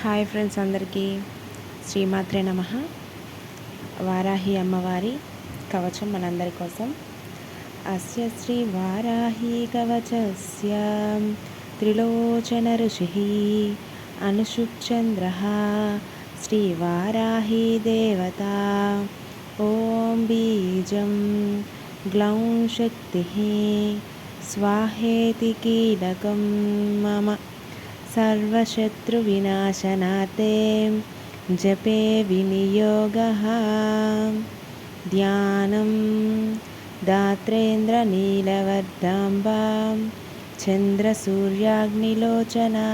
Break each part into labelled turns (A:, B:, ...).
A: Hi friends, అందరికీ శ్రీమాత్రే నమః. వారాహి అమ్మవారి కవచం మనందరి కోసం. అస్య శ్రీ వారాహి కవచస్య త్రిలోచన ఋషిః అనుషుప్చంద్రః శ్రీ వారాహి దేవతా. ఓం బీజం గ్లౌం శక్తిః స్వాహేతి కీలకం మమ सर्वशत्रुविनाशनार्थे जपे विनियोगः. ध्यानं दात्रेन्द्रनीलवर्धाम्बां चन्द्रसूर्याग्निलोचना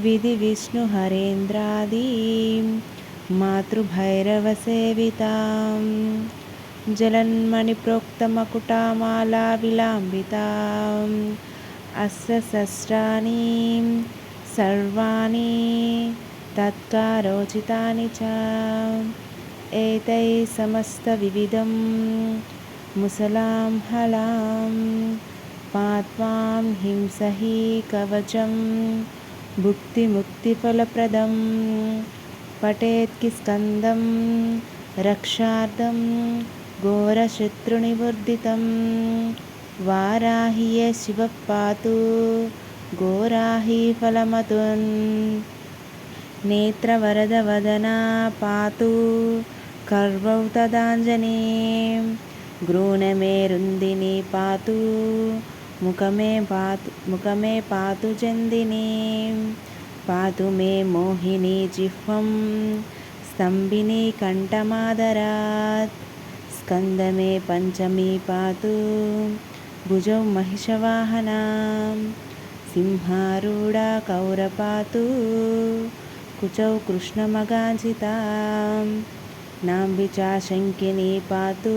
A: विधिविष्णुहरेन्द्रादीं मातृभैरवसेवितां जलन्मणिप्रोक्तमकुटामाला विलाम्बिताम् अस्य सहस्राणि सर्वाणि तत्कारोचितानि च एतैः समस्तविविधं मुसलां हलां पात्वां हिंसहि कवचं भुक्तिमुक्तिफलप्रदं पठेत् स्कन्दं रक्षार्थं घोरशत्रुनिवर्दितं. वाराहि ये शिवः पातु घोराहि फलमतुन् नेत्रवरदवदना पातु कर्वौ तदाञ्जनें गृणमेरुन्दिनी पातु मुखमे पातु चन्दिनीं पातु मे मोहिनी जिह्वं स्तम्भिनी कण्ठमादरात् स्कन्दमे पञ्चमी पातु भुजौ महिषवाहनां सिंहारूढा कौरपातु कुचौ कृष्णमगाजितां नाम्बिचा शङ्किनी पातु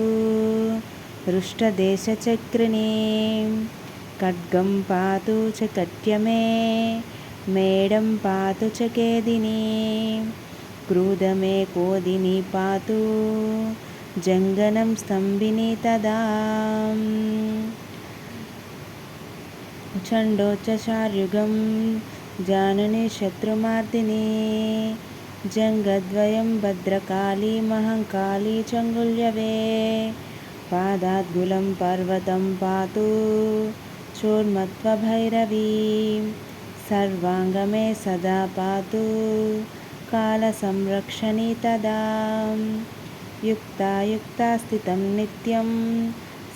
A: हृष्टदेशचक्रिणीं खड्गं पातु च कट्यमे मेडं पातु च केदिनीं क्रूधमे कोदिनी पातु जङ्गनं स्तम्भिनी तदा. चण्डोच्चार्युगं जाननी शत्रुमार्दिनी जङ्गद्वयं भद्रकाली महङ्काली चङ्गुल्यवे पादाद्गुलं पर्वतं पातु चोर्मत्वभैरवी सर्वाङ्गमे सदा पातु कालसंरक्षणी तदा. युक्ता स्थितं नित्यं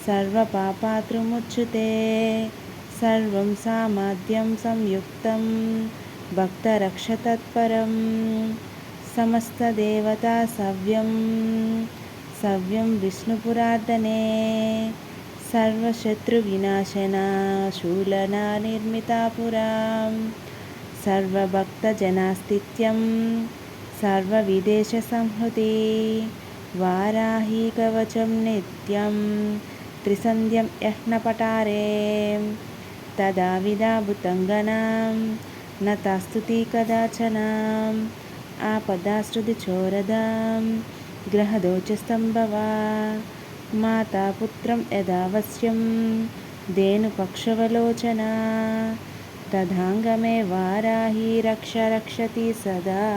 A: सर्वपापातृमुच्यते सर्वं सामाद्यं संयुक्तं भक्तरक्षतत्परं समस्तदेवता सव्यं विष्णुपुरार्दने सर्वशत्रुविनाशना शूलना निर्मिता पुरां सर्वभक्तजनास्तित्यं सर्वविदेशसंहृति. वाराही कवचं नित्यं त्रिसन्ध्यं यः न पठारे तदा विदाभुतङ्गनां न तास्तुति कदाचनाम् आपदाश्रुतिचोरदां ग्रहदोषस्तम्भवा माता पुत्रं यदावश्यं धेनुपक्षवलोचना तदाङ्गमे वाराही रक्षति सदा.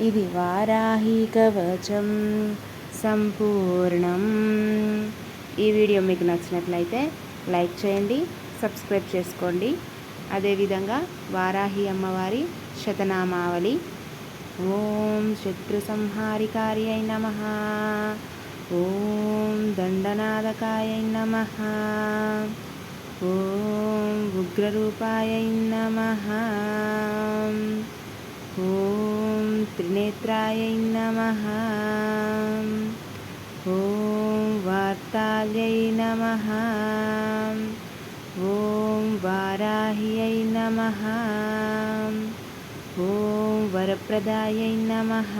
A: ఇది వారాహి కవచం సంపూర్ణం. ఈ వీడియో మీకు నచ్చినట్లయితే లైక్ చేయండి, సబ్స్క్రైబ్ చేసుకోండి. అదేవిధంగా వారాహి అమ్మవారి శతనామావళి. ఓం శత్రు సంహారికార్యై నమః, ఓం దండనాదకాయై నమః, ఓం ఉగ్రరూపాయై నమః, ఓం త్రినేత్రాయై నమః, ఓం వార్తాల్యై నమః, ఓం వారాహ్యై నమః, ఓం వరప్రదాయై నమః,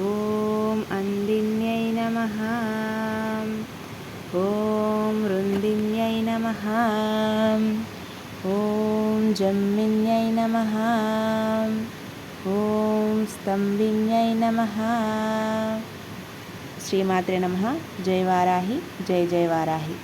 A: ఓం అందిన్యై నమః, ఓం రుందిన్యై నమః, ఓం జమ్మిన్యై నమః, ఓం స్తంభిన్యై నమః. శ్రీమాత్రే నమః. జై వారాహి, జై జై వారాహి.